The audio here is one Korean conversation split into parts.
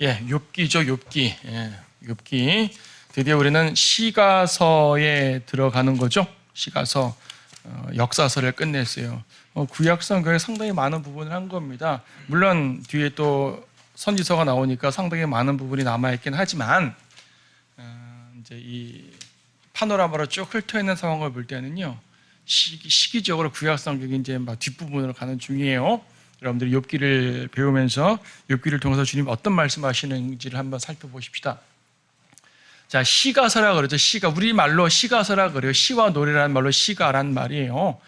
예, 욥기죠, 욥기. 예, 욥기. 드디어 우리는 시가서에 들어가는 거죠. 시가서, 역사서를 끝냈어요. 구약 성경에 상당히 많은 부분을 한 겁니다. 물론 뒤에 또 선지서가 나오니까 상당히 많은 부분이 남아있긴 하지만, 이제 이 파노라마로 쭉 훑어있는 상황을 볼 때는요, 시기적으로 구약 성경이 이제 막 뒷부분으로 가는 중이에요. 여러분들이 욥기를 배우면서 욥기를 통해서 주님 어떤 말씀하시는지를 한번 살펴보십시다. 자, 시가서라 그러죠. 시가, 우리말로 시가서라 그래요. 시와 노래라는 말로 시가란 말이에요.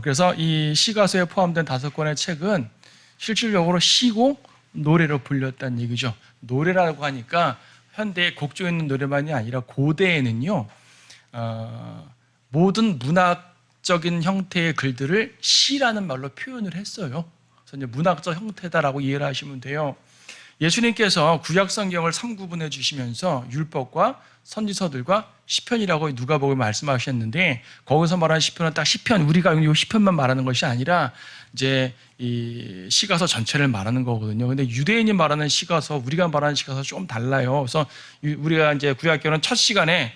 그래서 이 시가서에 포함된 5권의 책은 실질적으로 시고 노래로 불렸다는 얘기죠. 노래라고 하니까 현대의 곡조 있는 노래만이 아니라 고대에는요, 모든 문학적인 형태의 글들을 시라는 말로 표현을 했어요. 그래서 이제 문학적 형태다라고 이해를 하시면 돼요. 예수님께서 구약 성경을 3구분해 주시면서 율법과 선지서들과 시편이라고 누가복음에 말씀하셨는데, 거기서 말하는 시편은 딱 시편, 우리가 이 시편만 말하는 것이 아니라 이제 이 시가서 전체를 말하는 거거든요. 근데 유대인이 말하는 시가서, 우리가 말하는 시가서 좀 달라요. 그래서 우리가 이제 구약교는 첫 시간에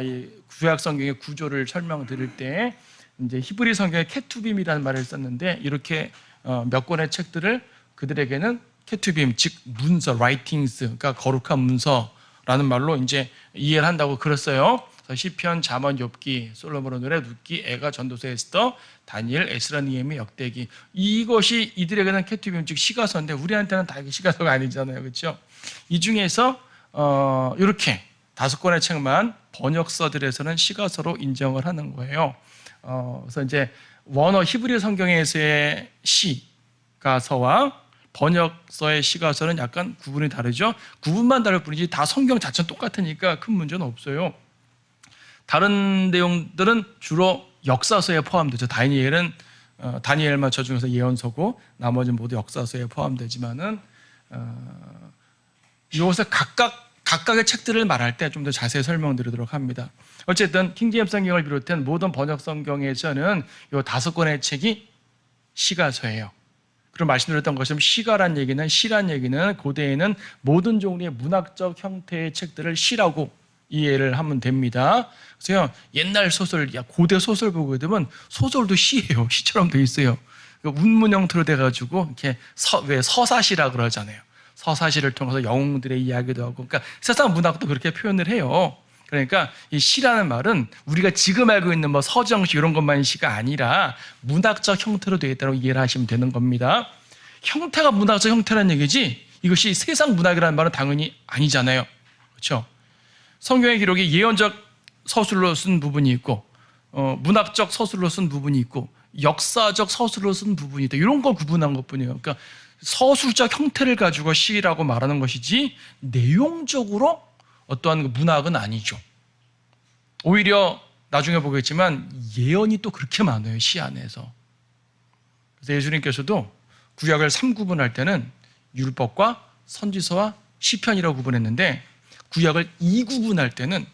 이 구약 성경의 구조를 설명드릴 때 이제 히브리 성경에 케투빔이라는 말을 썼는데, 이렇게 몇 권의 책들을 그들에게는 케투빔, 즉 문서, 라이팅스, 그러니까 거룩한 문서라는 말로 이제 이해를 한다고 그랬어요. 시편, 잠언, 욥기, 솔로몬의 노래, 룻기, 애가, 전도서, 에스더, 다니엘, 에스라, 니에미, 역대기, 이것이 이들에게는 케투빔, 즉 시가서인데 우리한테는 다 시가서가 아니잖아요, 그렇죠? 이 중에서 이렇게 5권의 책만 번역서들에서는 시가서로 인정을 하는 거예요. 그래서 이제 원어 히브리 성경에서의 시가서와 번역서의 시가서는 약간 구분이 다르죠. 구분만 다를 뿐이지 다 성경 자체는 똑같으니까 큰 문제는 없어요. 다른 내용들은 주로 역사서에 포함되죠. 다니엘만 저 중에서 예언서고 나머지는 모두 역사서에 포함되지만은 이것을 각각의 책들을 말할 때 좀 더 자세히 설명드리도록 합니다. 어쨌든 킹제임스 성경을 비롯한 모든 번역 성경에서는 이 5권의 책이 시가서예요. 그럼 말씀드렸던 것처럼 시가란 얘기는, 시란 얘기는 고대에는 모든 종류의 문학적 형태의 책들을 시라고 이해를 하면 됩니다. 그래서 옛날 소설, 고대 소설 보게 되면 소설도 시예요. 시처럼 돼 있어요. 운문 형태로 돼가지고 이렇게 왜 서사시라 그러잖아요. 서사시를 통해서 영웅들의 이야기도 하고, 그러니까 세상 문학도 그렇게 표현을 해요. 그러니까 이 시라는 말은 우리가 지금 알고 있는 뭐 서정시 이런 것만이 시가 아니라 문학적 형태로 되어 있다고 이해를 하시면 되는 겁니다. 형태가 문학적 형태라는 얘기지 이것이 세상 문학이라는 말은 당연히 아니잖아요. 그렇죠? 성경의 기록이 예언적 서술로 쓴 부분이 있고, 문학적 서술로 쓴 부분이 있고, 역사적 서술로 쓴 부분이 있다. 이런 걸 구분한 것뿐이에요. 그러니까 서술적 형태를 가지고 시라고 말하는 것이지 내용적으로 어떠한 문학은 아니죠. 오히려 나중에 보겠지만 예언이 또 그렇게 많아요, 시 안에서. 그래서 예수님께서도 구약을 3구분할 때는 율법과 선지서와 시편이라고 구분했는데, 구약을 2구분할 때는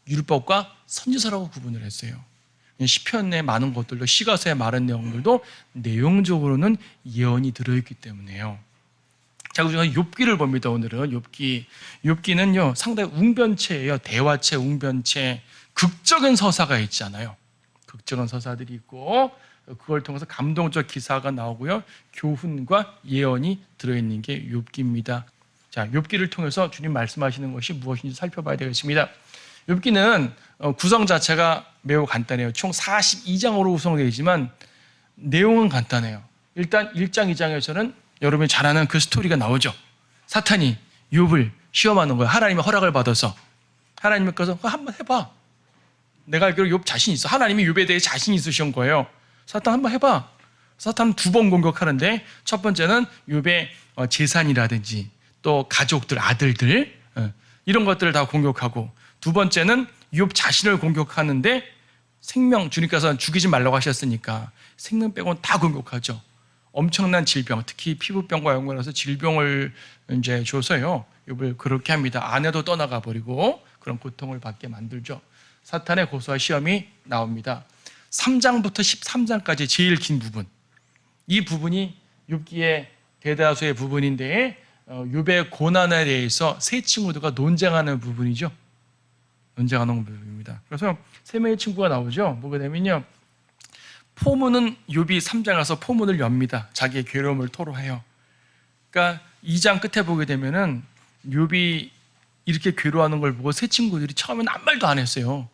율법과 선지서라고 구분을 했어요. 시편의 많은 것들도, 시가서의 많은 내용들도 내용적으로는 예언이 들어있기 때문에요. 자, 우리가 욥기를 봅니다. 오늘은 욥기는요 상당히 웅변체예요. 대화체, 웅변체, 극적인 서사가 있잖아요. 극적인 서사들이 있고, 그걸 통해서 감동적 기사가 나오고요, 교훈과 예언이 들어있는 게 욥기입니다. 자, 욥기를 통해서 주님 말씀하시는 것이 무엇인지 살펴봐야 되겠습니다. 욥기는 구성 자체가 매우 간단해요. 총 42장으로 구성되어 있지만 내용은 간단해요. 일단 1장, 2장에서는 여러분이 잘 아는 그 스토리가 나오죠. 사탄이 욥을 시험하는 거예요. 하나님의 허락을 받아서. 하나님께서 한번 해봐. 내가 알기로 욥 자신 있어. 하나님이 욥에 대해 자신 있으신 거예요. 사탄 한번 해봐. 사탄은 2번 공격하는데, 첫 번째는 욥의 재산이라든지 또 가족들, 아들들, 이런 것들을 다 공격하고, 두 번째는 욥 자신을 공격하는데, 생명, 주님께서 죽이지 말라고 하셨으니까 생명 빼고는 다 공격하죠. 엄청난 질병, 특히 피부병과 연관해서 질병을 이제 줘서요, 욥을 그렇게 합니다. 아내도 떠나가 버리고 그런 고통을 받게 만들죠. 사탄의 고소와 시험이 나옵니다. 3장부터 13장까지 제일 긴 부분, 이 부분이 욥기의 대다수의 부분인데, 욥의 고난에 대해서 세 친구들과 논쟁하는 부분이죠. 논쟁하는 부분입니다. 그래서 세 명의 친구가 나오죠. 뭐가 되면요, 포문은 욥이 3장 가서 포문을 엽니다. 자기의 괴로움을 토로해요. 그러니까 2장 끝에 보게 되면은 욥이 이렇게 괴로워하는 걸 보고 세 친구들이 처음에는 아무 말도 안 했어요.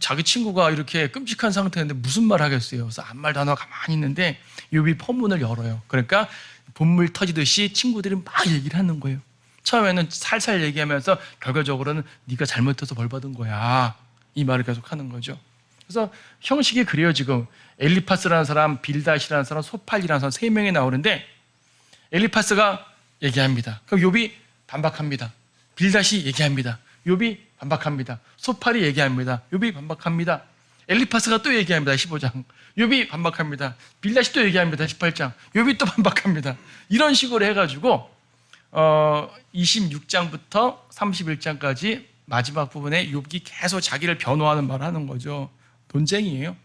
자기 친구가 이렇게 끔찍한 상태인데 무슨 말 하겠어요. 그래서 아무 말도 안 하고 가만히 있는데 욥이 포문을 열어요. 그러니까 본물 터지듯이 친구들이 막 얘기를 하는 거예요. 처음에는 살살 얘기하면서 결과적으로는 네가 잘못해서 벌 받은 거야, 이 말을 계속 하는 거죠. 그래서 형식이 그래요. 지금 엘리파스라는 사람, 빌닷이라는 사람, 소팔이라는 사람 세 명이 나오는데 엘리파스가 얘기합니다. 그럼 욥이 반박합니다. 빌닷이 얘기합니다. 욥이 반박합니다. 소팔이 얘기합니다. 욥이 반박합니다. 엘리파스가 또 얘기합니다. 15장. 욥이 반박합니다. 빌닷이 또 얘기합니다. 18장. 욥이 또 반박합니다. 이런 식으로 해가지고 26장부터 31장까지 마지막 부분에 욥이 계속 자기를 변호하는 말을 하는 거죠. 논쟁이에요.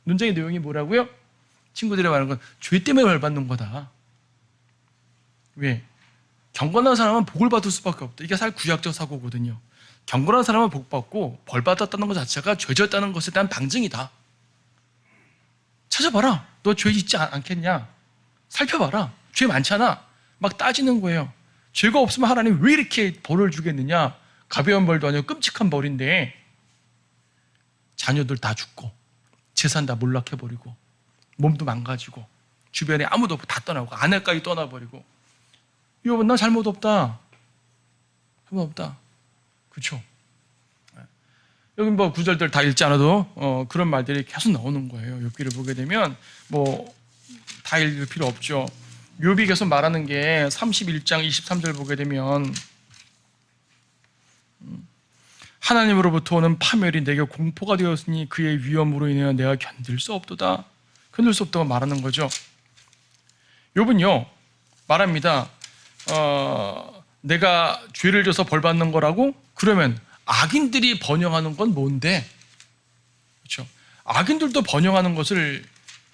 논쟁의 내용이 뭐라고요? 친구들이 말하는 건 죄 때문에 벌 받는 거다. 왜? 경건한 사람은 복을 받을 수밖에 없다. 이게 사실 구약적 사고거든요. 경건한 사람은 복 받고 벌 받았다는 것 자체가 죄졌다는 것에 대한 방증이다. 찾아봐라. 너 죄 있지 않겠냐? 살펴봐라. 죄 많잖아. 막 따지는 거예요. 죄가 없으면 하나님 왜 이렇게 벌을 주겠느냐? 가벼운 벌도 아니고 끔찍한 벌인데 자녀들 다 죽고 재산 다 몰락해버리고 몸도 망가지고 주변에 아무도 없고 다 떠나고 아내까지 떠나버리고, 욥은 나 잘못 없다. 잘못 없다. 그렇죠? 여기 뭐 구절들 다 읽지 않아도 그런 말들이 계속 나오는 거예요. 욥기를 보게 되면 뭐 다 읽을 필요 없죠. 욥이 계속 말하는 게 31장 23절 보게 되면 하나님으로부터 오는 파멸이 내게 공포가 되었으니 그의 위험으로 인하여 내가 견딜 수 없도다. 견딜 수 없다고 말하는 거죠. 욥은요 말합니다. 내가 죄를 져서 벌 받는 거라고? 그러면 악인들이 번영하는 건 뭔데? 그렇죠? 악인들도 번영하는 것을,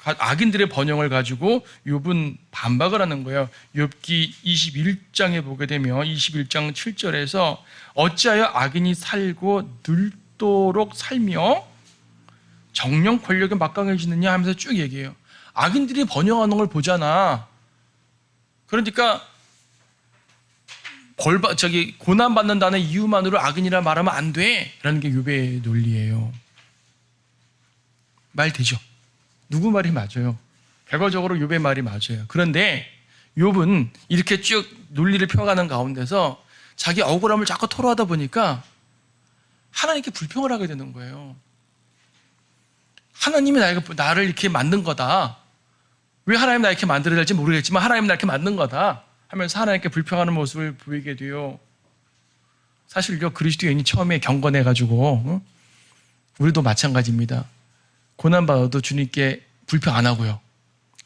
악인들의 번영을 가지고 욥은 반박을 하는 거예요. 욥기 21장에 보게 되면 21장 7절에서 어찌하여 악인이 살고 늙도록 살며 정령 권력에 막강해지느냐 하면서 쭉 얘기해요. 악인들이 번영하는 걸 보잖아. 그러니까 고난받는다는 이유만으로 악인이라 말하면 안 돼 라는 게 욥의 논리예요. 말 되죠? 누구 말이 맞아요? 결과적으로 욥의 말이 맞아요. 그런데 욥은 이렇게 쭉 논리를 펴가는 가운데서 자기 억울함을 자꾸 토로하다 보니까 하나님께 불평을 하게 되는 거예요. 하나님이 나를 이렇게 만든 거다. 왜 하나님 나 이렇게 만들어야 될지 모르겠지만 하나님 나 이렇게 만든 거다 하면서 하나님께 불평하는 모습을 보이게 돼요. 사실요, 그리스도인이 처음에 경건해가지고 우리도 마찬가지입니다. 고난받아도 주님께 불평 안 하고요,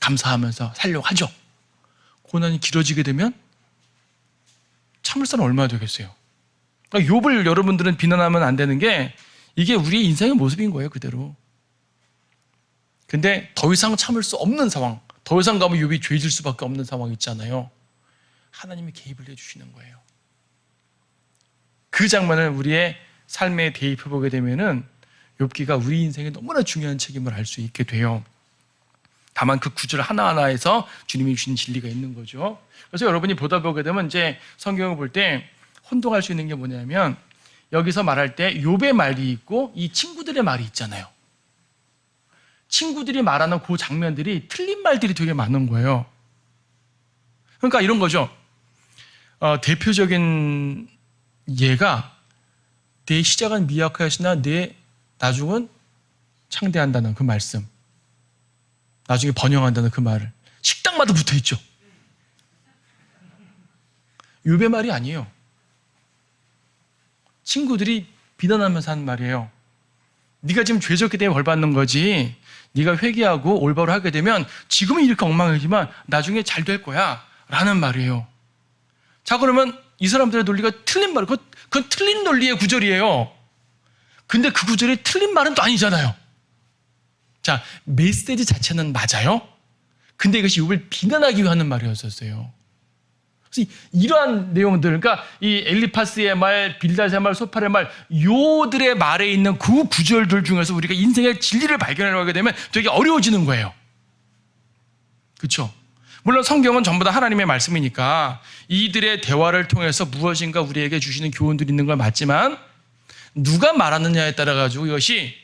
감사하면서 살려고 하죠. 고난이 길어지게 되면 참을 사람 얼마나 되겠어요. 그러니까 욥을 여러분들은 비난하면 안 되는 게 이게 우리의 인생의 모습인 거예요, 그대로. 근데 더 이상 참을 수 없는 상황, 더 이상 가면 욥이 죄질 수밖에 없는 상황이 있잖아요. 하나님이 개입을 해주시는 거예요. 그 장면을 우리의 삶에 대입해보게 되면은 욥기가 우리 인생에 너무나 중요한 책임을 알 수 있게 돼요. 다만 그 구절 하나하나에서 주님이 주신 진리가 있는 거죠. 그래서 여러분이 보다 보게 되면 이제 성경을 볼 때 혼동할 수 있는 게 뭐냐면 여기서 말할 때 욥의 말이 있고 이 친구들의 말이 있잖아요. 친구들이 말하는 그 장면들이 틀린 말들이 되게 많은 거예요. 그러니까 이런 거죠. 대표적인 예가 내 시작은 미약하였으나 내 나중은 창대한다는 그 말씀, 나중에 번영한다는 그 말을 식당마다 붙어있죠. 욥의 말이 아니에요. 친구들이 비난하면서 하는 말이에요. 네가 지금 죄졌기 때문에 벌 받는 거지, 네가 회개하고 올바로 하게 되면 지금은 이렇게 엉망이지만 나중에 잘 될 거야 라는 말이에요. 자, 그러면 이 사람들의 논리가 틀린 말, 그건 틀린 논리의 구절이에요. 근데 그 구절이 틀린 말은 또 아니잖아요. 자, 메시지 자체는 맞아요. 근데 이것이 욥을 비난하기 위해 하는 말이었었어요. 그래서 이러한 내용들, 그러니까 이 엘리파스의 말, 빌닷의 말, 소팔의 말, 요들의 말에 있는 그 구절들 중에서 우리가 인생의 진리를 발견하게 되면 되게 어려워지는 거예요. 그렇죠? 물론 성경은 전부 다 하나님의 말씀이니까 이들의 대화를 통해서 무엇인가 우리에게 주시는 교훈들이 있는 건 맞지만 누가 말하느냐에 따라 가지고 이것이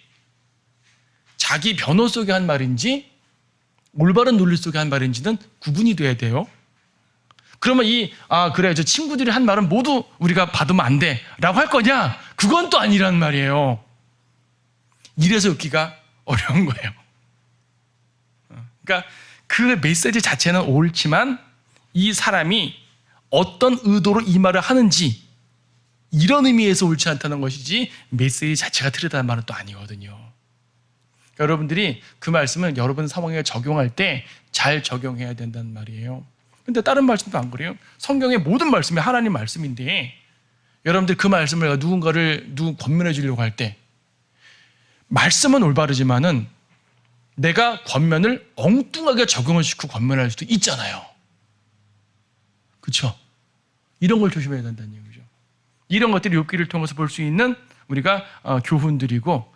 자기 변호 속에 한 말인지 올바른 논리 속에 한 말인지는 구분이 돼야 돼요. 그러면 그래, 저 친구들이 한 말은 모두 우리가 받으면 안 돼 라고 할 거냐? 그건 또 아니란 말이에요. 이래서 엮기가 어려운 거예요. 그러니까 그 메시지 자체는 옳지만 이 사람이 어떤 의도로 이 말을 하는지 이런 의미에서 옳지 않다는 것이지 메시지 자체가 틀리다는 말은 또 아니거든요. 그러니까 여러분들이 그 말씀은 여러분 상황에 적용할 때 잘 적용해야 된다는 말이에요. 근데 다른 말씀도 안 그래요? 성경의 모든 말씀이 하나님 말씀인데 여러분들 그 말씀을 누군가를 권면해 주려고 할 때 말씀은 올바르지만은 내가 권면을 엉뚱하게 적용을 시키고 권면할 수도 있잖아요. 그렇죠? 이런 걸 조심해야 된다는 얘기죠. 이런 것들이 욥기를 통해서 볼 수 있는 우리가 교훈들이고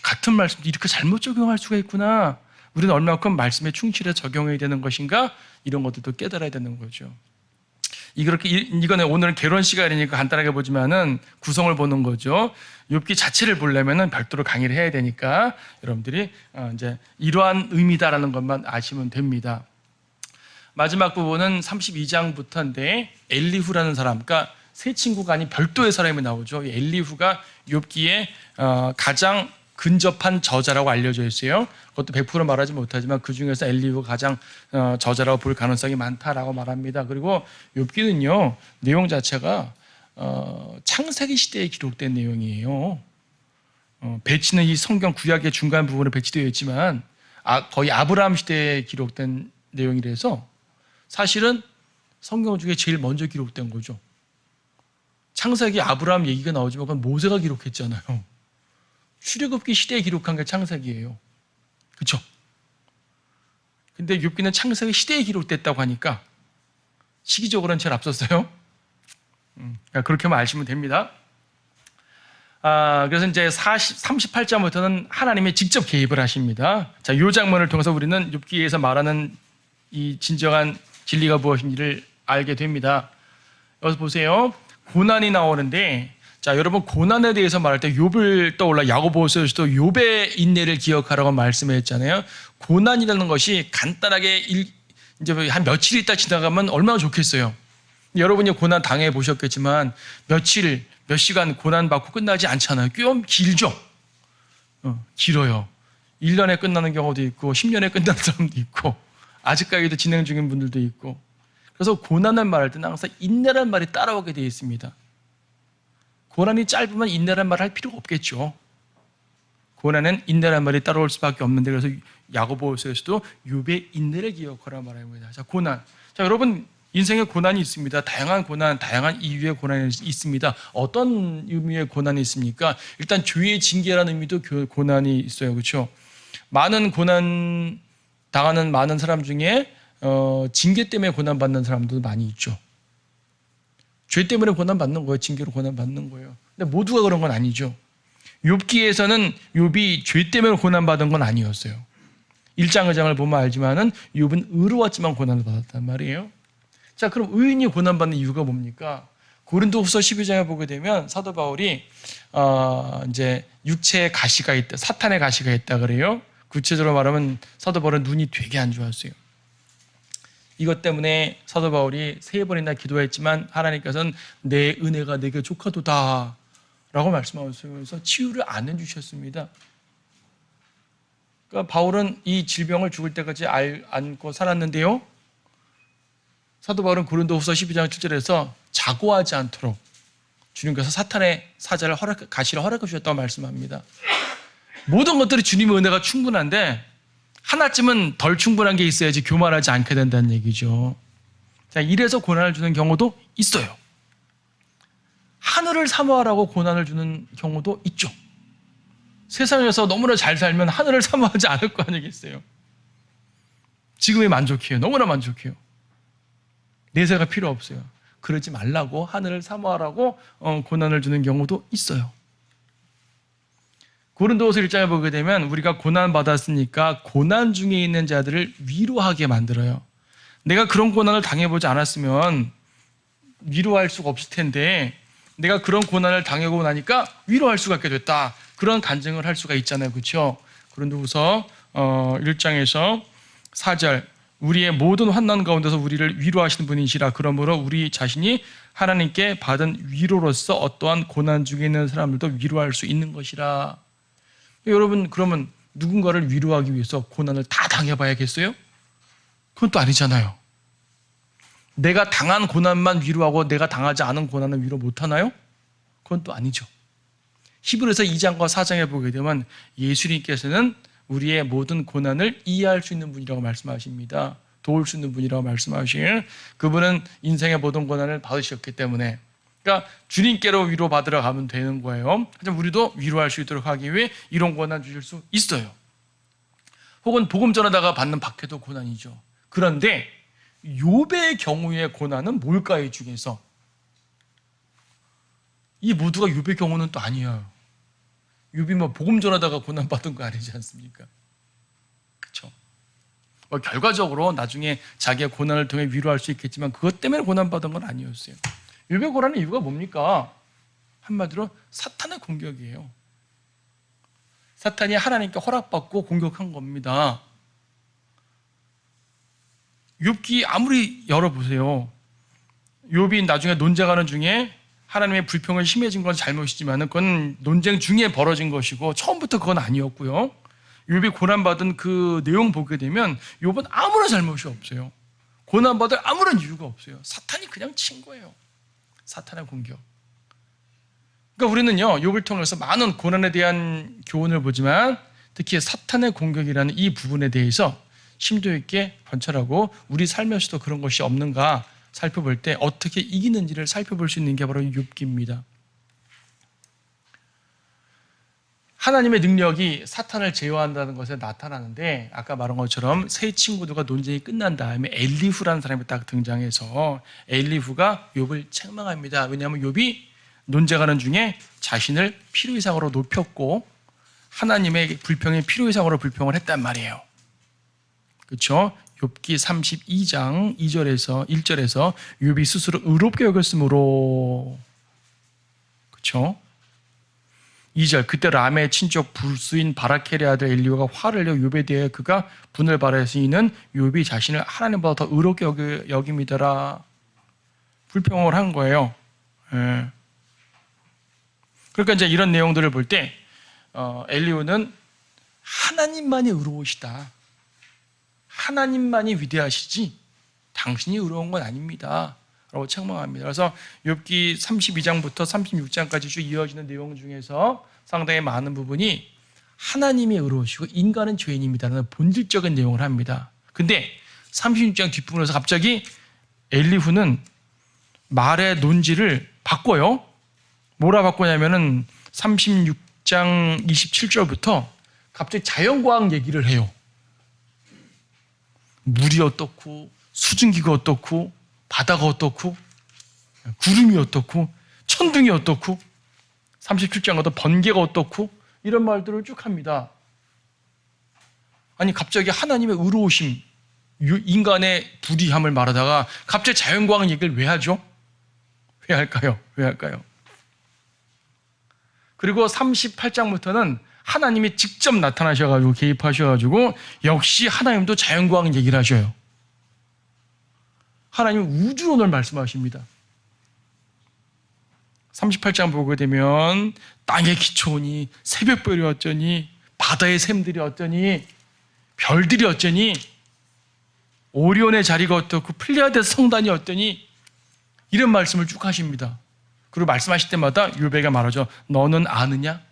같은 말씀도 이렇게 잘못 적용할 수가 있구나. 우리는 얼마큼 말씀에 충실해 적용해야 되는 것인가? 이런 것들도 깨달아야 되는 거죠. 이거는 오늘은 개론 시간이니까 간단하게 보지만은 구성을 보는 거죠. 욥기 자체를 보려면은 별도로 강의를 해야 되니까 여러분들이 이제 이러한 의미다라는 것만 아시면 됩니다. 마지막 부분은 32장부터인데 엘리후라는 사람, 그러니까 세 친구가 아닌 별도의 사람이 나오죠. 엘리후가 욥기에 가장 근접한 저자라고 알려져 있어요. 그것도 100% 말하지 못하지만 그 중에서 엘리후가 가장 저자라고 볼 가능성이 많다라고 말합니다. 그리고 욥기는요 내용 자체가 창세기 시대에 기록된 내용이에요. 배치는 이 성경 구약의 중간 부분에 배치되어 있지만 거의 아브라함 시대에 기록된 내용이라서 사실은 성경 중에 제일 먼저 기록된 거죠. 창세기 아브라함 얘기가 나오지만 그건 모세가 기록했잖아요. 출애굽기 시대에 기록한 게 창세기예요. 그렇죠? 근데 욥기는 창세기 시대에 기록됐다고 하니까 시기적으로는 제일 앞섰어요. 그렇게만 아시면 됩니다. 그래서 이제 38장부터는 하나님이 직접 개입을 하십니다. 자, 이 장면을 통해서 우리는 욥기에서 말하는 이 진정한 진리가 무엇인지를 알게 됩니다. 여기서 보세요. 고난이 나오는데, 자, 여러분 고난에 대해서 말할 때 욥을 떠올라 야고보서에서도 욥의 인내를 기억하라고 말씀했잖아요. 고난이라는 것이 간단하게 이제 한 며칠 있다 지나가면 얼마나 좋겠어요. 여러분이 고난 당해 보셨겠지만 며칠, 몇 시간 고난 받고 끝나지 않잖아요. 꽤 길죠. 길어요. 1년에 끝나는 경우도 있고 10년에 끝나는 사람도 있고 아직까지도 진행 중인 분들도 있고. 그래서 고난을 말할 때는 항상 인내란 말이 따라오게 되어 있습니다. 고난이 짧으면 인내란 말을 할 필요가 없겠죠. 고난은 인내란 말이 따라올 수밖에 없는데 그래서 야고보서에서도 욥의 인내를 기억하라 말합니다. 자, 고난. 자, 여러분 인생에 고난이 있습니다. 다양한 고난, 다양한 이유의 고난이 있습니다. 어떤 의미의 고난이 있습니까? 일단 죄의 징계라는 의미도 고난이 있어요. 그렇죠? 많은 고난 당하는 많은 사람 중에 징계 때문에 고난받는 사람도 많이 있죠. 죄 때문에 고난받는 거예요. 징계로 고난받는 거예요. 근데 모두가 그런 건 아니죠. 욥기에서는 욥이 죄 때문에 고난받은 건 아니었어요. 1장 2장을 보면 알지만은 욥은 의로웠지만 고난을 받았단 말이에요. 자, 그럼 의인이 고난받는 이유가 뭡니까? 고린도후서 12장에 보게 되면 사도 바울이 이제 육체의 가시가 있다, 사탄의 가시가 있다 그래요. 구체적으로 말하면 사도 바울은 눈이 되게 안 좋았어요. 이것 때문에 사도 바울이 3번이나 기도했지만 하나님께서는 내 은혜가 내게 족하도다 라고 말씀하시면서 치유를 안 해주셨습니다. 그러니까 바울은 이 질병을 죽을 때까지 안고 살았는데요. 사도 바울은 고린도후서 12장 7절에서 자고하지 않도록 주님께서 사탄의 가시를 허락해 주셨다고 말씀합니다. 모든 것들이 주님의 은혜가 충분한데 하나쯤은 덜 충분한 게 있어야지 교만하지 않게 된다는 얘기죠. 자, 이래서 고난을 주는 경우도 있어요. 하늘을 사모하라고 고난을 주는 경우도 있죠. 세상에서 너무나 잘 살면 하늘을 사모하지 않을 거 아니겠어요. 지금에 만족해요. 너무나 만족해요. 내세가 필요 없어요. 그러지 말라고, 하늘을 사모하라고 고난을 주는 경우도 있어요. 고린도후서 1장에 보게 되면 우리가 고난 받았으니까 고난 중에 있는 자들을 위로하게 만들어요. 내가 그런 고난을 당해보지 않았으면 위로할 수가 없을 텐데 내가 그런 고난을 당하고 나니까 위로할 수가 있게 됐다. 그런 간증을 할 수가 있잖아요. 그렇죠? 고린도후서 1장에서 4절, 우리의 모든 환난 가운데서 우리를 위로하시는 분이시라. 그러므로 우리 자신이 하나님께 받은 위로로서 어떠한 고난 중에 있는 사람들도 위로할 수 있는 것이라. 여러분, 그러면 누군가를 위로하기 위해서 고난을 다 당해봐야겠어요? 그건 또 아니잖아요. 내가 당한 고난만 위로하고 내가 당하지 않은 고난은 위로 못하나요? 그건 또 아니죠. 히브리서 2장과 4장에 보게 되면 예수님께서는 우리의 모든 고난을 이해할 수 있는 분이라고 말씀하십니다. 도울 수 있는 분이라고 말씀하신, 그분은 인생의 모든 고난을 받으셨기 때문에, 그러니까 주님께로 위로받으러 가면 되는 거예요. 하지만 우리도 위로할 수 있도록 하기 위해 이런 고난 주실 수 있어요. 혹은 복음 전하다가 받는 박해도 고난이죠. 그런데 욥의 경우의 고난은 뭘까요? 이 중에서 이 모두가 욥의 경우는 또 아니에요. 욥이 뭐 복음 전하다가 고난 받은 거 아니지 않습니까? 그렇죠? 결과적으로 나중에 자기의 고난을 통해 위로할 수 있겠지만 그것 때문에 고난 받은 건 아니었어요. 욥의 고난의 이유가 뭡니까? 한마디로 사탄의 공격이에요. 사탄이 하나님께 허락받고 공격한 겁니다. 욥기 아무리 열어보세요. 욥이 나중에 논쟁하는 중에 하나님의 불평을 심해진 건 잘못이지만 그건 논쟁 중에 벌어진 것이고 처음부터 그건 아니었고요. 욥이 고난받은 그 내용 보게 되면 욥은 아무런 잘못이 없어요. 고난받을 아무런 이유가 없어요. 사탄이 그냥 친 거예요. 사탄의 공격. 그러니까 우리는요, 욥을 통해서 많은 고난에 대한 교훈을 보지만 특히 사탄의 공격이라는 이 부분에 대해서 심도 있게 관찰하고 우리 삶에서도 그런 것이 없는가 살펴볼 때 어떻게 이기는지를 살펴볼 수 있는 게 바로 욥기입니다. 하나님의 능력이 사탄을 제어한다는 것에 나타나는데 아까 말한 것처럼 세 친구들과 논쟁이 끝난 다음에 엘리후라는 사람이 딱 등장해서 엘리후가 욥을 책망합니다. 왜냐하면 욥이 논쟁하는 중에 자신을 필요 이상으로 높였고 하나님의 불평에 필요 이상으로 불평을 했단 말이에요. 그렇죠? 욥기 32장 2절에서 1절에서 욥이 스스로 의롭게 여겼으므로, 그렇죠? 2절, 그때 람의 친족 불수인 바라켈의 아들 엘리후가 화를 내어 욥에 대해 그가 분을 발하시는 욥이 자신을 하나님보다 더 의롭게 여김이더라. 불평을 한 거예요. 예. 그러니까 이제 이런 내용들을 볼 때 엘리후는 하나님만이 의로우시다. 하나님만이 위대하시지 당신이 의로운 건 아닙니다. 라고 책망합니다. 그래서 욥기 32장부터 36장까지 쭉 이어지는 내용 중에서 상당히 많은 부분이 하나님이 의로우시고 인간은 죄인입니다라는 본질적인 내용을 합니다. 근데 36장 뒷부분에서 갑자기 엘리후는 말의 논지를 바꿔요. 뭐라 바꾸냐면은 36장 27절부터 갑자기 자연과학 얘기를 해요. 물이 어떻고 수증기가 어떻고 바다가 어떻고 구름이 어떻고 천둥이 어떻고 37장 가도 번개가 어떻고 이런 말들을 쭉 합니다. 아니 갑자기 하나님의 의로우심, 인간의 불의함을 말하다가 갑자기 자연과학 얘기를 왜 하죠? 왜 할까요? 왜 할까요? 그리고 38장부터는 하나님이 직접 나타나셔가지고 개입하셔가지고 역시 하나님도 자연과학 얘기를 하셔요. 하나님은 우주론을 말씀하십니다. 38장 보게 되면 땅의 기초니 새벽별이 어쩌니 바다의 샘들이 어쩌니 별들이 어쩌니 오리온의 자리가 어떻고 플레이아드 성단이 어떠니 이런 말씀을 쭉 하십니다. 그리고 말씀하실 때마다 욥에게 말하죠. 너는 아느냐?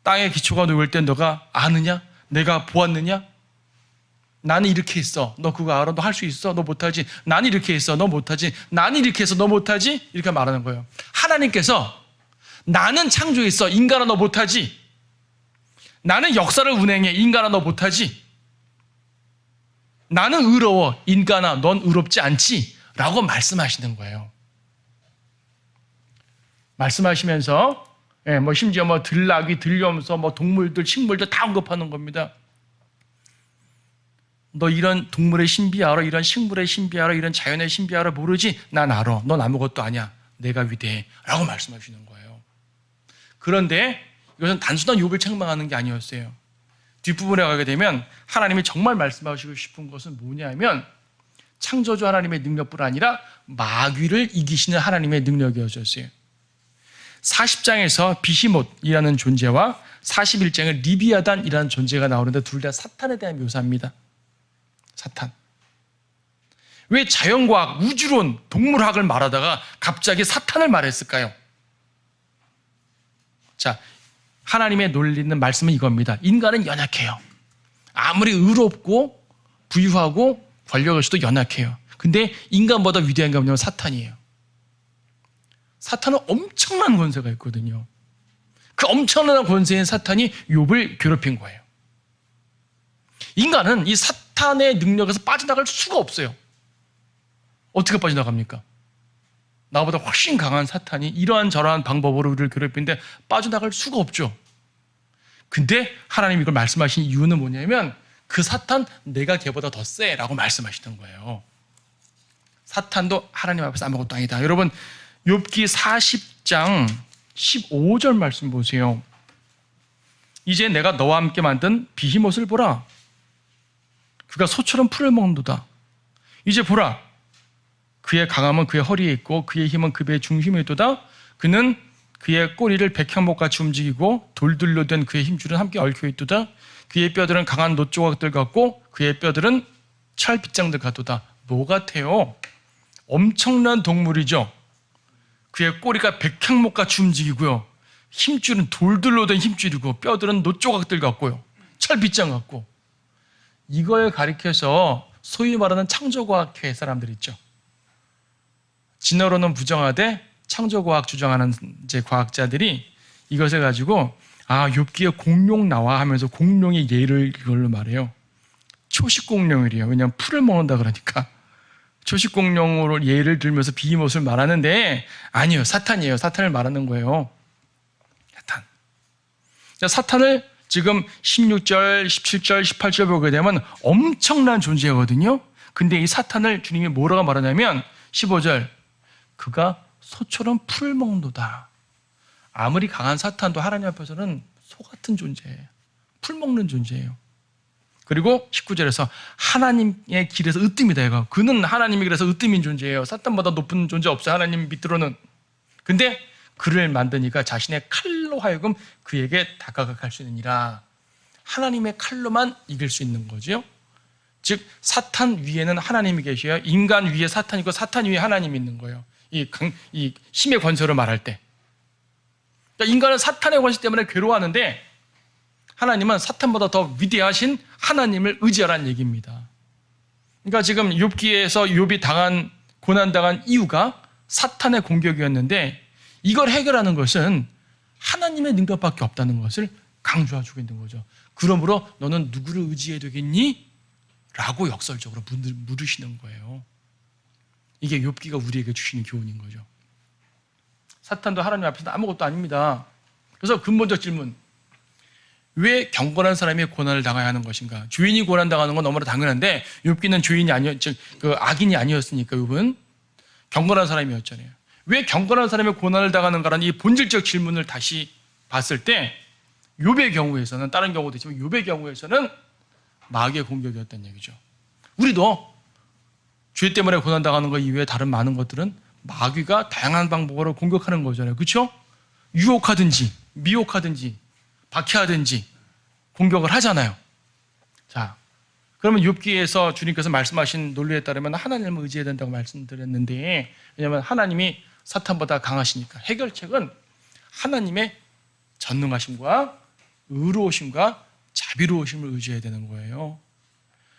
땅의 기초가 놓일 때 너가 아느냐? 내가 보았느냐? 나는 이렇게 했어. 너 그거 알아? 너 할 수 있어? 너 못하지? 나는 이렇게 했어. 너 못하지? 나는 이렇게 해서 너 못하지? 이렇게 말하는 거예요. 하나님께서 나는 창조했어. 인간아 너 못하지? 나는 역사를 운행해. 인간아 너 못하지? 나는 의로워. 인간아 넌 의롭지 않지? 라고 말씀하시는 거예요. 말씀하시면서 심지어 들나귀, 들염소, 동물들, 식물들 다 언급하는 겁니다. 너 이런 동물의 신비 알아? 이런 식물의 신비 알아? 이런 자연의 신비 알아? 모르지? 난 알아. 넌 아무것도 아니야. 내가 위대해. 라고 말씀하시는 거예요. 그런데 이것은 단순한 욥을 책망하는 게 아니었어요. 뒷부분에 가게 되면 하나님이 정말 말씀하시고 싶은 것은 뭐냐면 창조주 하나님의 능력뿐 아니라 마귀를 이기시는 하나님의 능력이었어요. 40장에서 비시못이라는 존재와 41장에 리비아단이라는 존재가 나오는데 둘 다 사탄에 대한 묘사입니다. 사탄. 왜 자연과학, 우주론, 동물학을 말하다가 갑자기 사탄을 말했을까요? 자, 하나님의 논리는 말씀은 이겁니다. 인간은 연약해요. 아무리 의롭고 부유하고 권력을 줘도 연약해요. 근데 인간보다 위대한 게 뭐냐면 사탄이에요. 사탄은 엄청난 권세가 있거든요. 그 엄청난 권세인 사탄이 욥을 괴롭힌 거예요. 인간은 이 사탄의 능력에서 빠져나갈 수가 없어요. 어떻게 빠져나갑니까? 나보다 훨씬 강한 사탄이 이러한 저러한 방법으로 우리를 괴롭히는데 빠져나갈 수가 없죠. 근데 하나님이 이걸 말씀하신 이유는 뭐냐면 그 사탄 내가 걔보다 더 세 라고 말씀하시던 거예요. 사탄도 하나님 앞에서 아무것도 아니다. 여러분 욥기 40장 15절 말씀 보세요. 이제 내가 너와 함께 만든 비히못을 보라. 그가 소처럼 풀을 먹는도다. 이제 보라. 그의 강함은 그의 허리에 있고 그의 힘은 그 배의 중심에 있도다. 그는 그의 꼬리를 백향목같이 움직이고 돌들로 된 그의 힘줄은 함께 얽혀 있도다. 그의 뼈들은 강한 놋조각들 같고 그의 뼈들은 철 빗장들 같도다. 뭐 같아요? 엄청난 동물이죠. 그의 꼬리가 백향목같이 움직이고요. 힘줄은 돌들로 된 힘줄이고 뼈들은 놋조각들 같고요. 철 빗장 같고. 이거에 가리켜서 소위 말하는 창조과학회 사람들 있죠. 진화론은 부정하되 창조과학 주장하는 이제 과학자들이 이것을 가지고 욥기에 공룡 나와 하면서 공룡의 예를 이걸로 말해요. 초식공룡이래요. 왜냐하면 풀을 먹는다 그러니까. 초식공룡으로 예를 들면서 비히못을 말하는데 아니요. 사탄이에요. 사탄을 말하는 거예요. 사탄. 사탄을 지금 16절, 17절, 18절 보게 되면 엄청난 존재거든요. 근데 이 사탄을 주님이 뭐라고 말하냐면 15절 그가 소처럼 풀을 먹는도다. 아무리 강한 사탄도 하나님 앞에서는 소 같은 존재예요. 풀 먹는 존재예요. 그리고 19절에서 하나님의 길에서 으뜸이다. 이거. 그는 하나님의 길에서 으뜸인 존재예요. 사탄보다 높은 존재 없어요. 하나님 밑으로는. 근데 그를 만드니까 자신의 칼로 하여금 그에게 다가갈 수 있느니라. 하나님의 칼로만 이길 수 있는 거죠. 즉 사탄 위에는 하나님이 계셔요. 인간 위에 사탄이고 사탄 위에 하나님이 있는 거예요. 이 힘의 권세로 말할 때. 그러니까 인간은 사탄의 권세 때문에 괴로워하는데 하나님은 사탄보다 더 위대하신 하나님을 의지하라는 얘기입니다. 그러니까 지금 욥기에서 욥이 고난당한 이유가 사탄의 공격이었는데 이걸 해결하는 것은 하나님의 능력밖에 없다는 것을 강조해주고 있는 거죠. 그러므로 너는 누구를 의지해야 되겠니? 라고 역설적으로 물으시는 거예요. 이게 욥기가 우리에게 주시는 교훈인 거죠. 사탄도 하나님 앞에서 아무것도 아닙니다. 그래서 근본적 질문, 왜 경건한 사람이 고난을 당해야 하는 것인가? 죄인이 고난당하는 건 너무나 당연한데 욥기는 죄인이 악인이 아니었으니까 욥은 경건한 사람이었잖아요. 왜 경건한 사람이 고난을 당하는가라는 이 본질적 질문을 다시 봤을 때 욥의 경우에서는, 다른 경우도 있지만 욥의 경우에서는 마귀의 공격이었다는 얘기죠. 우리도 죄 때문에 고난당하는 것 이외에 다른 많은 것들은 마귀가 다양한 방법으로 공격하는 거잖아요. 그렇죠? 유혹하든지 미혹하든지 박해하든지 공격을 하잖아요. 자, 그러면 욥기에서 주님께서 말씀하신 논리에 따르면 하나님을 의지해야 된다고 말씀드렸는데, 왜냐하면 하나님이 사탄보다 강하시니까 해결책은 하나님의 전능하심과 의로우심과 자비로우심을 의지해야 되는 거예요.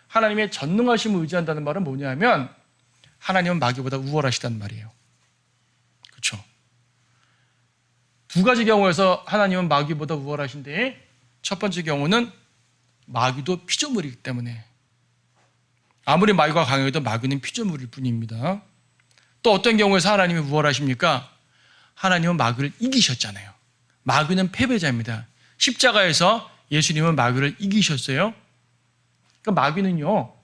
하나님의 전능하심을 의지한다는 말은 뭐냐면 하나님은 마귀보다 우월하시다는 말이에요. 그렇죠? 두 가지 경우에서 하나님은 마귀보다 우월하신데, 첫 번째 경우는 마귀도 피조물이기 때문에, 아무리 마귀가 강해도 마귀는 피조물일 뿐입니다. 또 어떤 경우에서 하나님이 무엇하십니까? 하나님은 마귀를 이기셨잖아요. 마귀는 패배자입니다. 십자가에서 예수님은 마귀를 이기셨어요. 그러니까 마귀는요,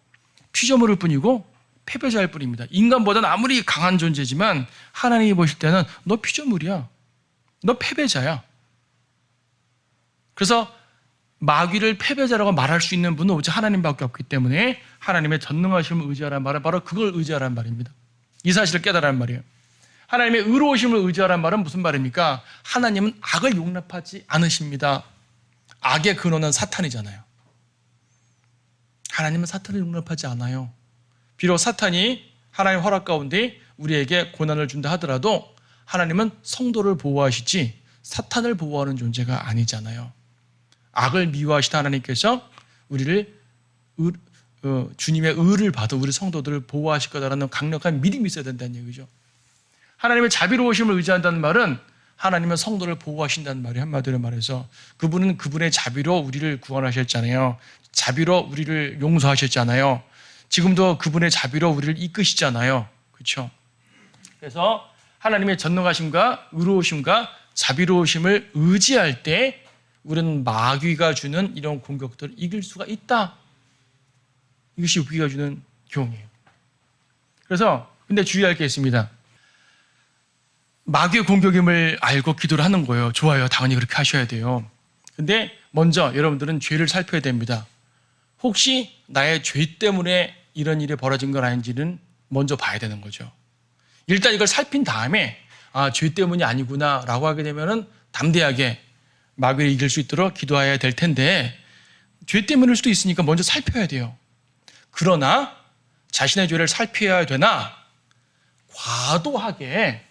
피조물일 뿐이고 패배자일 뿐입니다. 인간보다는 아무리 강한 존재지만 하나님이 보실 때는 너 피조물이야. 너 패배자야. 그래서 마귀를 패배자라고 말할 수 있는 분은 오직 하나님밖에 없기 때문에 하나님의 전능하심을 의지하라는 말은 바로 그걸 의지하라는 말입니다. 이 사실을 깨달으라는 말이에요. 하나님의 의로우심을 의지하라는 말은 무슨 말입니까? 하나님은 악을 용납하지 않으십니다. 악의 근원은 사탄이잖아요. 하나님은 사탄을 용납하지 않아요. 비록 사탄이 하나님의 허락 가운데 우리에게 고난을 준다 하더라도 하나님은 성도를 보호하시지 사탄을 보호하는 존재가 아니잖아요. 악을 미워하시다 하나님께서 우리를 주님의 의를 받아 우리 성도들을 보호하실 거다라는 강력한 믿음이 있어야 된다는 얘기죠. 하나님의 자비로우심을 의지한다는 말은 하나님은 성도를 보호하신다는 말이 한마디로 말해서 그분은 그분의 자비로 우리를 구원하셨잖아요. 자비로 우리를 용서하셨잖아요. 지금도 그분의 자비로 우리를 이끄시잖아요. 그렇죠? 그래서 하나님의 전능하심과 의로우심과 자비로우심을 의지할 때 우리는 마귀가 주는 이런 공격들을 이길 수가 있다. 이것이 우리가 주는 교훈이에요. 그래서 근데 주의할 게 있습니다. 마귀의 공격임을 알고 기도를 하는 거예요. 좋아요. 당연히 그렇게 하셔야 돼요. 근데 먼저 여러분들은 죄를 살펴야 됩니다. 혹시 나의 죄 때문에 이런 일이 벌어진 건 아닌지는 먼저 봐야 되는 거죠. 일단 이걸 살핀 다음에 죄 때문이 아니구나 라고 하게 되면은 담대하게 마귀를 이길 수 있도록 기도해야 될 텐데 죄 때문일 수도 있으니까 먼저 살펴야 돼요. 그러나 자신의 죄를 살펴야 되나 과도하게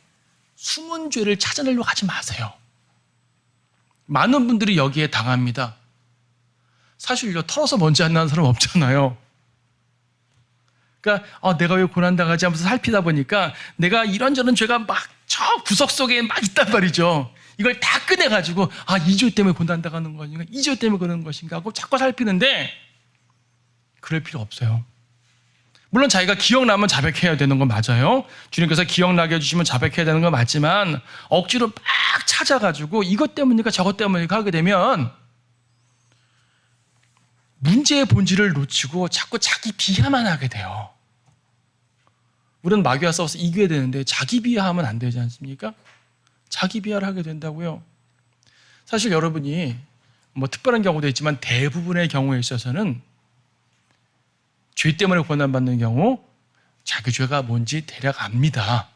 숨은 죄를 찾아내려고 하지 마세요. 많은 분들이 여기에 당합니다. 사실요, 털어서 먼지 안 나는 사람 없잖아요. 그러니까 내가 왜 고난당하지 하면서 살피다 보니까 내가 이런저런 죄가 막 저 구석 속에 막 있단 말이죠. 이걸 다 꺼내가지고 이 죄 때문에 고난당하는 것인가, 이 죄 때문에 그러는 것인가 하고 자꾸 살피는데 그럴 필요 없어요. 물론 자기가 기억나면 자백해야 되는 건 맞아요. 주님께서 기억나게 해주시면 자백해야 되는 건 맞지만 억지로 막 찾아가지고 이것 때문이니까 저것 때문이니까 하게 되면 문제의 본질을 놓치고 자꾸 자기 비하만 하게 돼요. 우리는 마귀와 싸워서 이겨야 되는데 자기 비하하면 안 되지 않습니까? 자기 비하를 하게 된다고요. 사실 여러분이 특별한 경우도 있지만 대부분의 경우에 있어서는 죄 때문에 고난받는 경우 자기 죄가 뭔지 대략 압니다.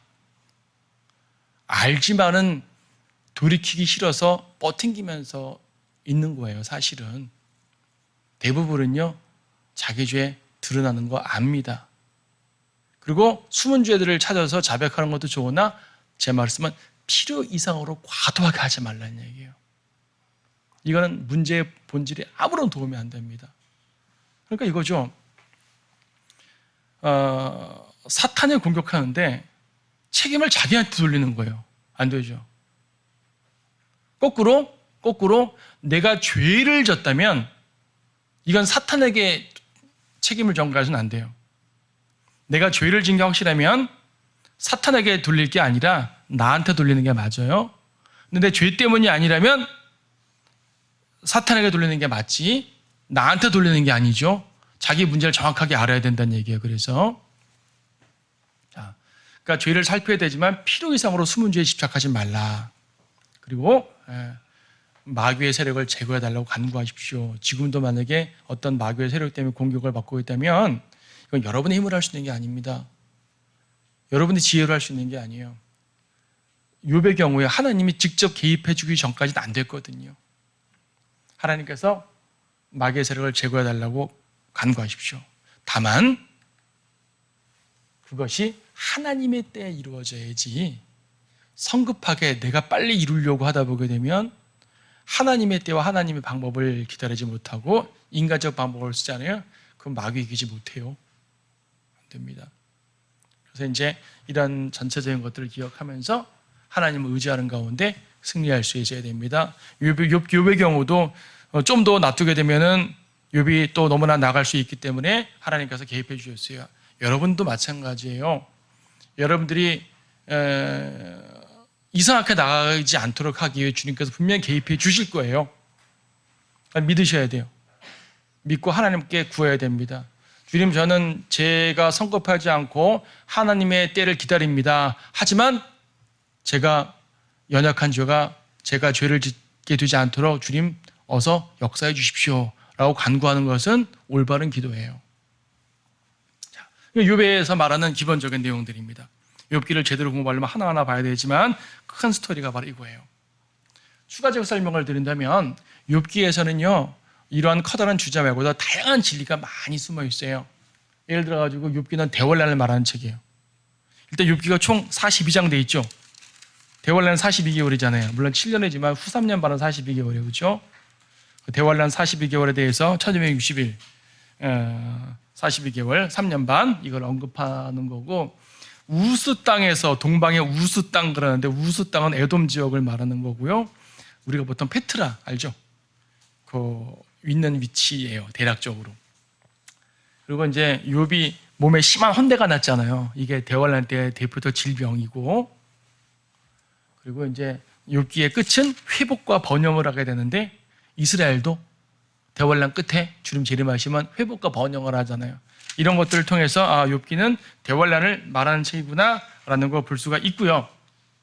알지만은 돌이키기 싫어서 뻗팅기면서 있는 거예요. 사실은 대부분은요 자기 죄 드러나는 거 압니다. 그리고 숨은 죄들을 찾아서 자백하는 것도 좋으나 제 말씀은 필요 이상으로 과도하게 하지 말라는 얘기예요. 이거는 문제의 본질에 아무런 도움이 안 됩니다. 그러니까 이거죠. 사탄을 공격하는데 책임을 자기한테 돌리는 거예요. 안 되죠. 거꾸로 내가 죄를 졌다면 이건 사탄에게 책임을 전가해서는 안 돼요. 내가 죄를 진 게 확실하면 사탄에게 돌릴 게 아니라 나한테 돌리는 게 맞아요. 근데 죄 때문이 아니라면 사탄에게 돌리는 게 맞지 나한테 돌리는 게 아니죠. 자기 문제를 정확하게 알아야 된다는 얘기예요. 그래서 그러니까 죄를 살펴야 되지만 필요 이상으로 숨은 죄에 집착하지 말라. 그리고 마귀의 세력을 제거해달라고 간구하십시오. 지금도 만약에 어떤 마귀의 세력 때문에 공격을 받고 있다면 이건 여러분의 힘으로 할 수 있는 게 아닙니다. 여러분의 지혜로 할 수 있는 게 아니에요. 욥의 경우에 하나님이 직접 개입해 주기 전까지는 안 됐거든요. 하나님께서 마귀의 세력을 제거해달라고 간구하십시오. 다만 그것이 하나님의 때에 이루어져야지 성급하게 내가 빨리 이루려고 하다 보게 되면 하나님의 때와 하나님의 방법을 기다리지 못하고 인간적 방법을 쓰잖아요. 그럼 마귀 이기지 못해요. 안 됩니다. 그래서 이제 이런 전체적인 것들을 기억하면서 하나님을 의지하는 가운데 승리할 수 있어야 됩니다. 욥의 경우도 좀 더 놔두게 되면은 욥이 또 너무나 나갈 수 있기 때문에 하나님께서 개입해 주셨어요. 여러분도 마찬가지예요. 여러분들이 이상하게 나가지 않도록 하기 위해 주님께서 분명히 개입해 주실 거예요. 믿으셔야 돼요. 믿고 하나님께 구해야 됩니다. 주님, 저는 제가 성급하지 않고 하나님의 때를 기다립니다. 하지만 제가 연약한 죄가 제가 죄를 짓게 되지 않도록 주님 어서 역사해 주십시오 라고 간구하는 것은 올바른 기도예요. 욥기에서 말하는 기본적인 내용들입니다. 욥기를 제대로 공부하려면 하나하나 봐야 되지만 큰 스토리가 바로 이거예요. 추가적 설명을 드린다면 욥기에서는요, 이러한 커다란 주제 말고도 다양한 진리가 많이 숨어 있어요. 예를 들어가지고 욥기는 대환란을 말하는 책이에요. 일단 욥기가 총 42장 돼 있죠. 대환란 42개월이잖아요. 물론 7년이지만 후 3년 반은 42개월이에요. 그렇죠? 대환란 42개월에 대해서 1260일 42개월 3년 반 이걸 언급하는 거고, 우스 땅에서 동방의 우스 땅 그러는데 우스 땅은 에돔 지역을 말하는 거고요. 우리가 보통 페트라 알죠? 그 있는 위치예요. 대략적으로. 그리고 이제 욥이 몸에 심한 헌대가 났잖아요. 이게 대환란 때 대표적 질병이고, 그리고 이제 욥기의 끝은 회복과 번영을 하게 되는데, 이스라엘도 대환란 끝에 주님 재림하시면 회복과 번영을 하잖아요. 이런 것들을 통해서 욥기는 대환란을 말하는 책이구나 라는 걸 볼 수가 있고요.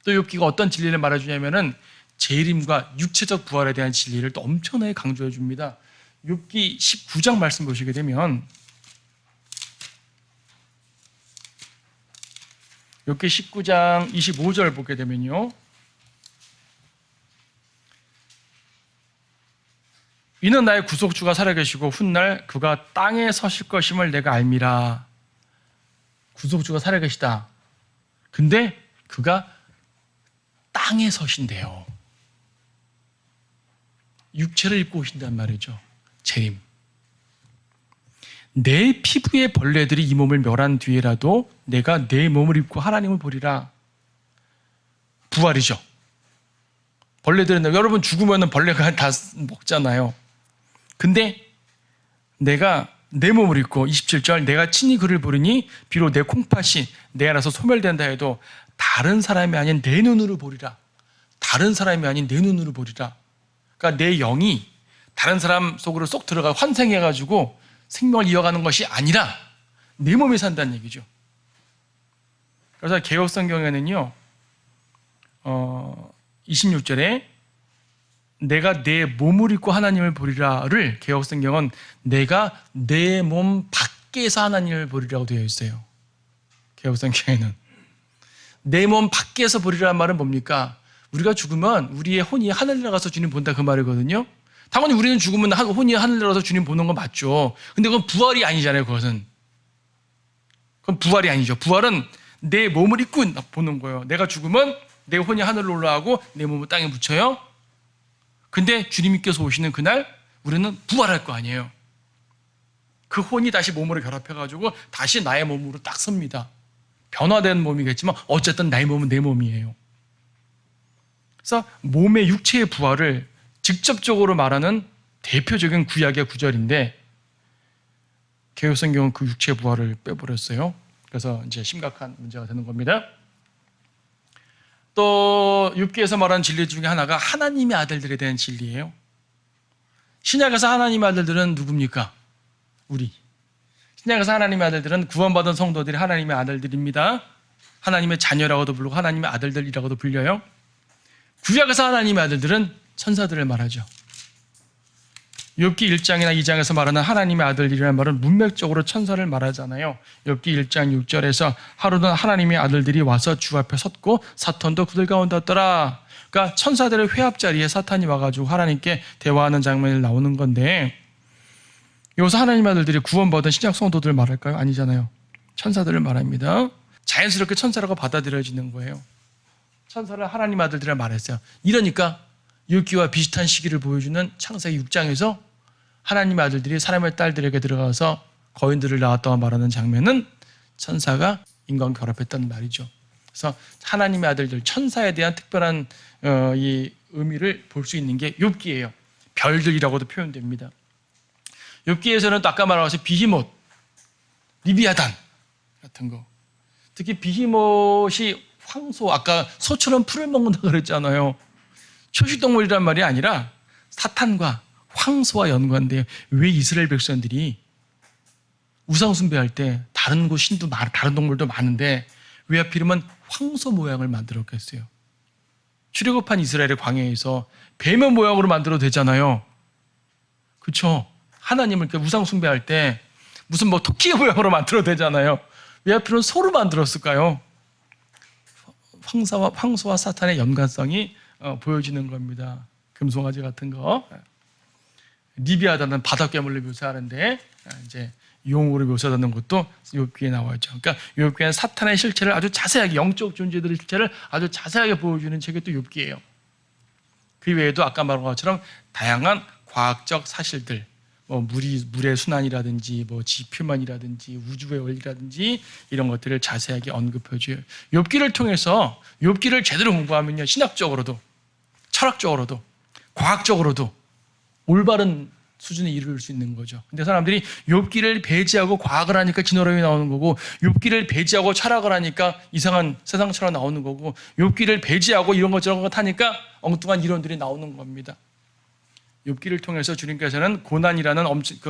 또 욥기가 어떤 진리를 말해주냐면은 재림과 육체적 부활에 대한 진리를 또 엄청나게 강조해 줍니다. 욥기 19장 말씀 보시게 되면, 욥기 19장 25절 보게 되면요, 이는 나의 구속주가 살아계시고 훗날 그가 땅에 서실 것임을 내가 알미라. 구속주가 살아계시다. 근데 그가 땅에 서신대요. 육체를 입고 오신단 말이죠. 재림. 내 피부의 벌레들이 이 몸을 멸한 뒤에라도 내가 내 몸을 입고 하나님을 보리라. 부활이죠. 벌레들은, 여러분 죽으면 벌레가 다 먹잖아요. 근데 내가 내 몸을 입고, 27절, 내가 친히 그를 보리니 비록 내 콩팥이 내 안에서 소멸된다 해도 다른 사람이 아닌 내 눈으로 보리라. 다른 사람이 아닌 내 눈으로 보리라. 그러니까 내 영이 다른 사람 속으로 쏙 들어가 환생해가지고 생명을 이어가는 것이 아니라 내 몸이 산다는 얘기죠. 그래서 개역성경에는요 26절에 내가 내 몸을 입고 하나님을 보리라를 개역성경은 내가 내 몸 밖에서 하나님을 보리라고 되어 있어요. 개역성경에는 내 몸 밖에서 보리라는 말은 뭡니까? 우리가 죽으면 우리의 혼이 하늘에 가서 주님 본다 그 말이거든요. 당연히 우리는 죽으면 혼이 하늘에 가서 주님 보는 건 맞죠. 근데 그건 부활이 아니잖아요. 그건 부활이 아니죠. 부활은 내 몸을 입고 보는 거예요. 내가 죽으면 내 혼이 하늘로 올라가고 내 몸을 땅에 묻혀요. 근데 주님께서 오시는 그날 우리는 부활할 거 아니에요. 그 혼이 다시 몸으로 결합해가지고 다시 나의 몸으로 딱 섭니다. 변화된 몸이겠지만 어쨌든 나의 몸은 내 몸이에요. 그래서 몸의 육체의 부활을 직접적으로 말하는 대표적인 구약의 구절인데, 개역성경은 그 육체의 부활을 빼버렸어요. 그래서 이제 심각한 문제가 되는 겁니다. 또 욥기에서 말하는 진리 중에 하나가 하나님의 아들들에 대한 진리예요. 신약에서 하나님의 아들들은 누굽니까? 우리. 신약에서 하나님의 아들들은 구원받은 성도들이 하나님의 아들들입니다. 하나님의 자녀라고도 부르고 하나님의 아들들이라고도 불려요. 구약에서 하나님의 아들들은 천사들을 말하죠. 욥기 1장이나 2장에서 말하는 하나님의 아들들이라는 말은 문맥적으로 천사를 말하잖아요. 욥기 1장 6절에서 하루는 하나님의 아들들이 와서 주 앞에 섰고 사탄도 그들 가운데 왔더라. 그러니까 천사들의 회합 자리에 사탄이 와가지고 하나님께 대화하는 장면이 나오는 건데, 여기서 하나님의 아들들이 구원받은 신약 성도들을 말할까요? 아니잖아요. 천사들을 말합니다. 자연스럽게 천사라고 받아들여지는 거예요. 천사를 하나님 아들들이라 말했어요. 이러니까 욥기와 비슷한 시기를 보여주는 창세기 6장에서 하나님의 아들들이 사람의 딸들에게 들어가서 거인들을 낳았다고 말하는 장면은 천사가 인간 결합했다는 말이죠. 그래서 하나님의 아들들, 천사에 대한 특별한 이 의미를 볼 수 있는 게 욥기예요. 별들이라고도 표현됩니다. 욥기에서는 또 아까 말한 것이 비히못, 리비아단 같은 거, 특히 비히못이 황소, 아까 소처럼 풀을 먹는다 그랬잖아요. 초식동물이란 말이 아니라 사탄과 황소와 연관돼요. 왜 이스라엘 백성들이 우상 숭배할 때 다른 곳 신도 다른 동물도 많은데 왜 하필이면 황소 모양을 만들었겠어요? 출애굽한 이스라엘의 광야에서 뱀의 모양으로 만들어도 되잖아요. 그렇죠? 하나님을 우상 숭배할 때 무슨 뭐 토끼의 모양으로 만들어도 되잖아요. 왜 하필이면 소로 만들었을까요? 황소와 사탄의 연관성이 보여지는 겁니다. 금송아지 같은 거. 리비아다는 바닷괴물로 묘사하는데 이제 용으로 묘사하는 것도 욥기에 나와 있죠. 그러니까 욥기에는 사탄의 실체를 아주 자세하게, 영적 존재들의 실체를 아주 자세하게 보여주는 책이 또 욥기예요. 그 외에도 아까 말한 것처럼 다양한 과학적 사실들, 뭐 물의 순환이라든지 뭐 지표만이라든지 우주의 원리라든지 이런 것들을 자세하게 언급해줘요. 욥기를 통해서 욥기를 제대로 공부하면요, 신학적으로도 철학적으로도 과학적으로도 올바른 수준에 이르를 수 있는 거죠. 근데 사람들이 욥기를 배제하고 과학을 하니까 진화론이 나오는 거고, 욥기를 배제하고 철학을 하니까 이상한 세상 철학 나오는 거고, 욥기를 배제하고 이런 것 저런 것 하니까 엉뚱한 이론들이 나오는 겁니다. 욥기를 통해서 주님께서는 고난이라는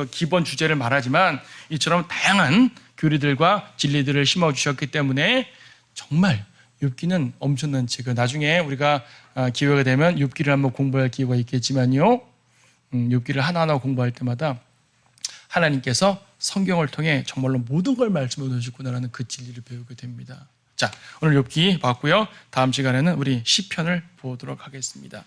기본 주제를 말하지만 이처럼 다양한 교리들과 진리들을 심어주셨기 때문에 정말 욥기는 엄청난 책이에요. 나중에 우리가 기회가 되면 욥기를 한번 공부할 기회가 있겠지만요, 욥기를 하나하나 공부할 때마다 하나님께서 성경을 통해 정말로 모든 걸 말씀해 주셨구나라는 그 진리를 배우게 됩니다. 자, 오늘 욥기 봤고요. 다음 시간에는 우리 시편을 보도록 하겠습니다.